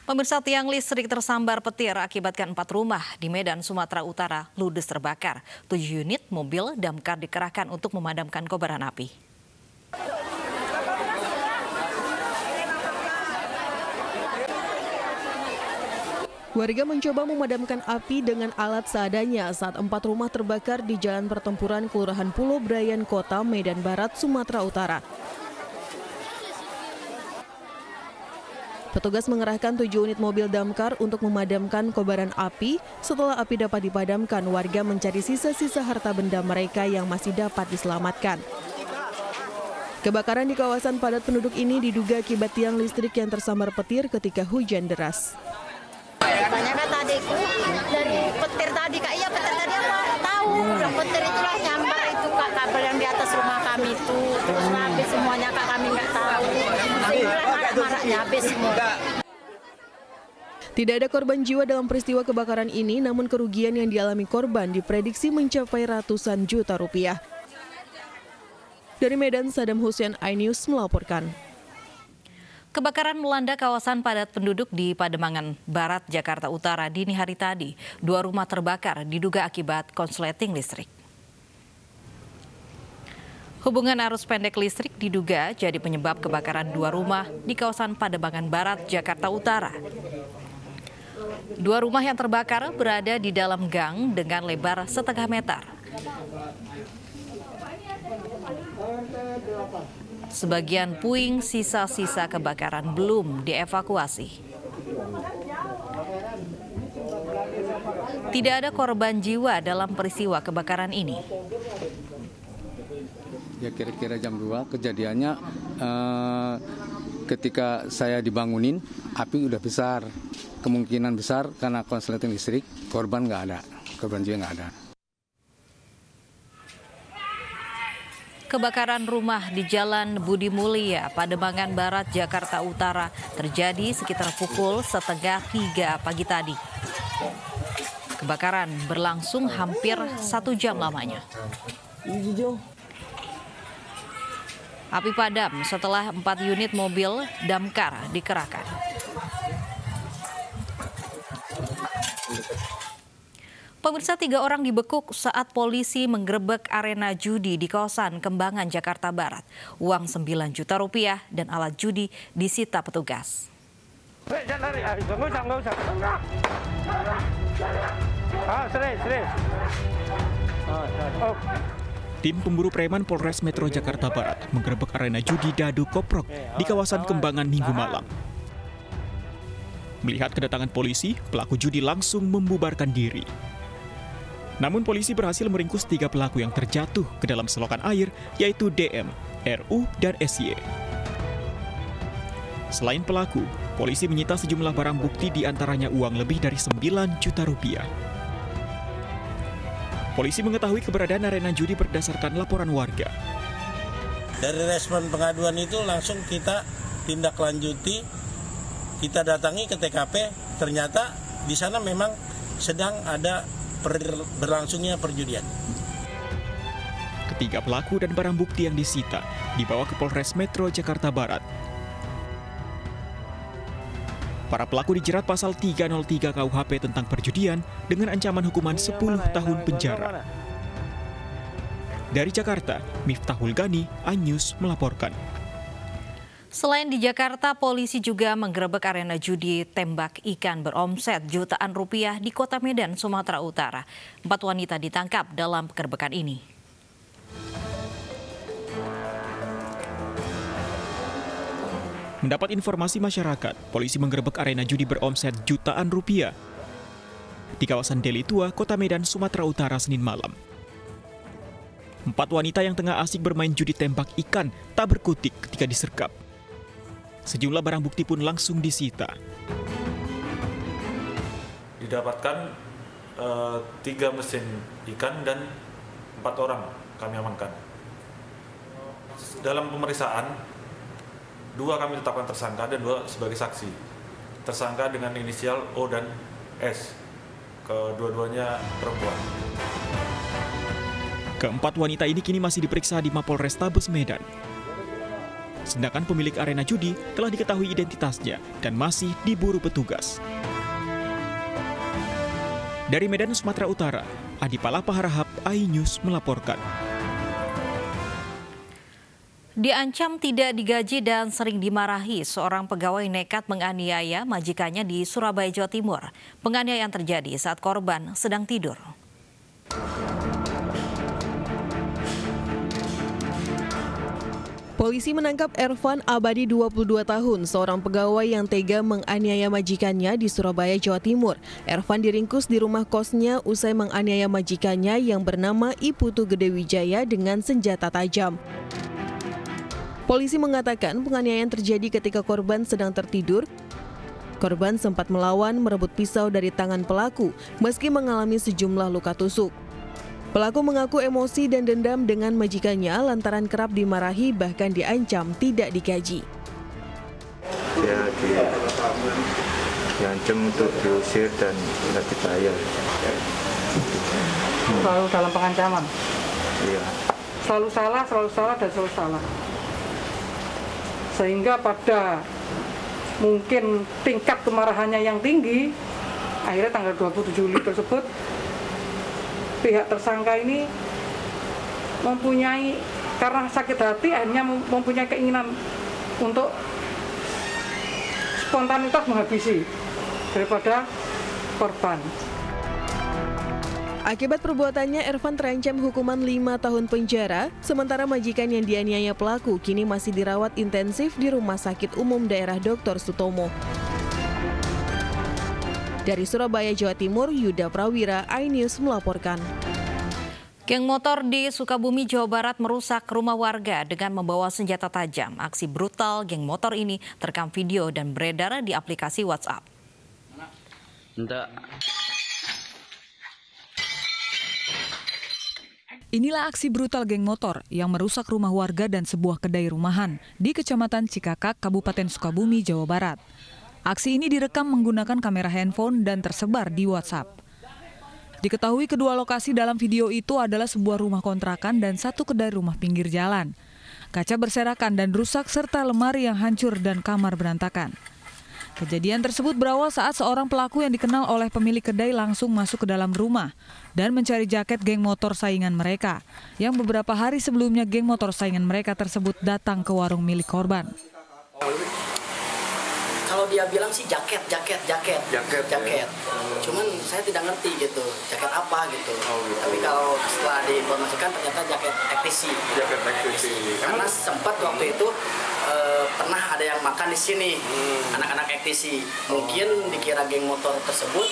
Pemirsa, tiang listrik tersambar petir akibatkan 4 rumah di Medan, Sumatera Utara ludes terbakar. 7 unit mobil damkar dikerahkan untuk memadamkan kobaran api. Warga mencoba memadamkan api dengan alat seadanya saat 4 rumah terbakar di Jalan Pertempuran Kelurahan Pulau Brayan, Kota Medan Barat, Sumatera Utara. Petugas mengerahkan 7 unit mobil damkar untuk memadamkan kobaran api. Setelah api dapat dipadamkan, warga mencari sisa-sisa harta benda mereka yang masih dapat diselamatkan. Kebakaran di kawasan padat penduduk ini diduga akibat tiang listrik yang tersambar petir ketika hujan deras. Katanya kan tadi dari petir tadi, Kak, iya petir tadi apa tahu, petir itulah nyambar itu Kak, kabel yang di atas rumah kami itu, terus habis semuanya Kak, kami nggak tahu, inilah marak-maraknya habis semua. Tidak ada korban jiwa dalam peristiwa kebakaran ini, namun kerugian yang dialami korban diprediksi mencapai ratusan juta rupiah. Dari Medan, Sadam Hussein, iNews melaporkan. Kebakaran melanda kawasan padat penduduk di Pademangan Barat, Jakarta Utara dini hari tadi. 2 rumah terbakar diduga akibat konsleting listrik. Hubungan arus pendek listrik diduga jadi penyebab kebakaran 2 rumah di kawasan Pademangan Barat, Jakarta Utara. 2 rumah yang terbakar berada di dalam gang dengan lebar setengah meter. Sebagian puing sisa-sisa kebakaran belum dievakuasi. Tidak ada korban jiwa dalam peristiwa kebakaran ini. Ya kira-kira jam 2 kejadiannya ketika saya dibangunin, api udah besar. Kemungkinan besar karena konsleting listrik, korban nggak ada, korban jiwa nggak ada. Kebakaran rumah di Jalan Budi Mulia, Pademangan Barat, Jakarta Utara terjadi sekitar pukul 2:30 pagi tadi. Kebakaran berlangsung hampir 1 jam lamanya. Api padam setelah 4 unit mobil damkar dikerahkan. Pemirsa, 3 orang dibekuk saat polisi menggerebek arena judi di kawasan Kembangan, Jakarta Barat. Uang 9 juta rupiah dan alat judi disita petugas. Tim pemburu preman Polres Metro Jakarta Barat menggerebek arena judi Dadu Koprok di kawasan Kembangan Minggu malam. Melihat kedatangan polisi, pelaku judi langsung membubarkan diri. Namun polisi berhasil meringkus 3 pelaku yang terjatuh ke dalam selokan air, yaitu DM, RU, dan SY. Selain pelaku, polisi menyita sejumlah barang bukti diantaranya uang lebih dari 9 juta rupiah. Polisi mengetahui keberadaan arena judi berdasarkan laporan warga. Dari respon pengaduan itu langsung kita tindak lanjuti, kita datangi ke TKP, ternyata di sana memang sedang ada berlangsungnya perjudian. Ketiga pelaku dan barang bukti yang disita dibawa ke Polres Metro Jakarta Barat. Para pelaku dijerat pasal 303 KUHP tentang perjudian dengan ancaman hukuman 10 tahun penjara. Dari Jakarta, Miftahul Gani, iNews melaporkan. Selain di Jakarta, polisi juga menggerebek arena judi tembak ikan beromset jutaan rupiah di Kota Medan, Sumatera Utara. 4 wanita ditangkap dalam penggerebekan ini. Mendapat informasi masyarakat, polisi menggerebek arena judi beromset jutaan rupiah di kawasan Deli Tua, Kota Medan, Sumatera Utara, Senin malam. 4 wanita yang tengah asik bermain judi tembak ikan tak berkutik ketika disergap. Sejumlah barang bukti pun langsung disita. Didapatkan 3 mesin ikan dan 4 orang kami amankan. Dalam pemeriksaan, 2 kami tetapkan tersangka dan 2 sebagai saksi. Tersangka dengan inisial O dan S. Kedua-duanya perempuan. Keempat wanita ini kini masih diperiksa di Mapolrestabes Medan. Sedangkan pemilik arena judi telah diketahui identitasnya dan masih diburu petugas. Dari Medan, Sumatera Utara, Adi Palapa Harahap, iNews melaporkan. Diancam tidak digaji dan sering dimarahi, seorang pegawai nekat menganiaya majikannya di Surabaya, Jawa Timur. Penganiayaan terjadi saat korban sedang tidur. Polisi menangkap Ervan Abadi 22 tahun, seorang pegawai yang tega menganiaya majikannya di Surabaya, Jawa Timur. Ervan diringkus di rumah kosnya usai menganiaya majikannya yang bernama Iputu Gede Wijaya dengan senjata tajam. Polisi mengatakan penganiayaan terjadi ketika korban sedang tertidur. Korban sempat melawan merebut pisau dari tangan pelaku meski mengalami sejumlah luka tusuk. Pelaku mengaku emosi dan dendam dengan majikannya lantaran kerap dimarahi bahkan diancam tidak digaji. Dia diancam untuk diusir dan tidak dibayar. Selalu dalam pengancaman? Iya. Selalu salah dan selalu salah. Sehingga pada mungkin tingkat kemarahannya yang tinggi, akhirnya tanggal 27 Juli tersebut, pihak tersangka ini mempunyai, karena sakit hati, akhirnya mempunyai keinginan untuk spontanitas menghabisi daripada korban. Akibat perbuatannya, Ervan terancam hukuman 5 tahun penjara, sementara majikan yang dianiaya pelaku kini masih dirawat intensif di Rumah Sakit Umum Daerah Dr. Sutomo. Dari Surabaya, Jawa Timur, Yuda Prawira, iNews melaporkan. Geng motor di Sukabumi, Jawa Barat merusak rumah warga dengan membawa senjata tajam. Aksi brutal geng motor ini terekam video dan beredar di aplikasi WhatsApp. Inilah aksi brutal geng motor yang merusak rumah warga dan sebuah kedai rumahan di Kecamatan Cikakak, Kabupaten Sukabumi, Jawa Barat. Aksi ini direkam menggunakan kamera handphone dan tersebar di WhatsApp. Diketahui kedua lokasi dalam video itu adalah sebuah rumah kontrakan dan satu kedai rumah pinggir jalan. Kaca berserakan dan rusak serta lemari yang hancur dan kamar berantakan. Kejadian tersebut berawal saat seorang pelaku yang dikenal oleh pemilik kedai langsung masuk ke dalam rumah dan mencari jaket geng motor saingan mereka, yang beberapa hari sebelumnya geng motor saingan mereka tersebut datang ke warung milik korban. Kalau dia bilang sih jaket. Cuman saya tidak ngerti gitu, jaket apa gitu. Tapi kalau setelah diinformasikan ternyata jaket teknisi. Karena sempat waktu itu pernah ada yang makan di sini, anak-anak teknisi. Mungkin dikira geng motor tersebut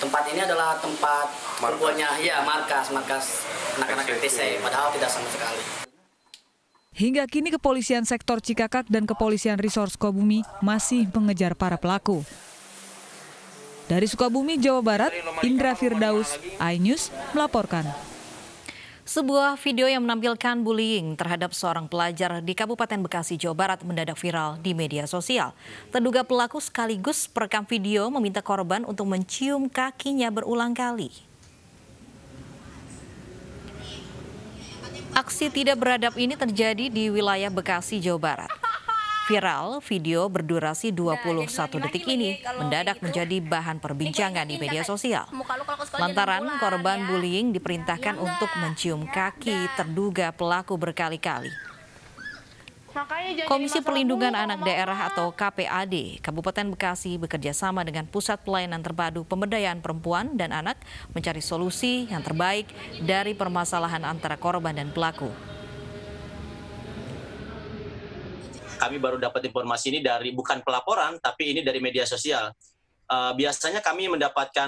tempat ini adalah tempat kumpulnya, ya markas anak-anak teknisi. Padahal tidak sama sekali. Hingga kini kepolisian sektor Cikakak dan kepolisian Resor Sukabumi masih mengejar para pelaku. Dari Sukabumi, Jawa Barat, Indra Firdaus, iNews melaporkan. Sebuah video yang menampilkan bullying terhadap seorang pelajar di Kabupaten Bekasi, Jawa Barat mendadak viral di media sosial. Terduga pelaku sekaligus perekam video meminta korban untuk mencium kakinya berulang kali. Aksi tidak beradab ini terjadi di wilayah Bekasi, Jawa Barat. Viral, video berdurasi 21 detik ini mendadak menjadi bahan perbincangan di media sosial. Lantaran korban bullying diperintahkan untuk mencium kaki terduga pelaku berkali-kali. Komisi Perlindungan Anak Daerah atau KPAD Kabupaten Bekasi bekerja sama dengan Pusat Pelayanan Terpadu Pemberdayaan Perempuan dan Anak mencari solusi yang terbaik dari permasalahan antara korban dan pelaku. Kami baru dapat informasi ini dari bukan pelaporan, tapi ini dari media sosial. Biasanya kami mendapatkan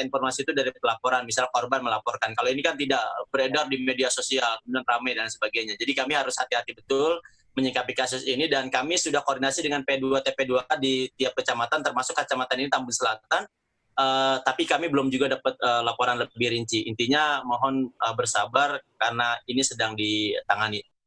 informasi itu dari pelaporan, misal korban melaporkan. Kalau ini kan tidak beredar di media sosial, kemudian ramai dan sebagainya. Jadi kami harus hati-hati betul menyikapi kasus ini, dan kami sudah koordinasi dengan P2 TP2 di tiap kecamatan, termasuk kecamatan ini Tambun Selatan. Tapi kami belum juga dapat laporan lebih rinci. Intinya mohon bersabar karena ini sedang ditangani.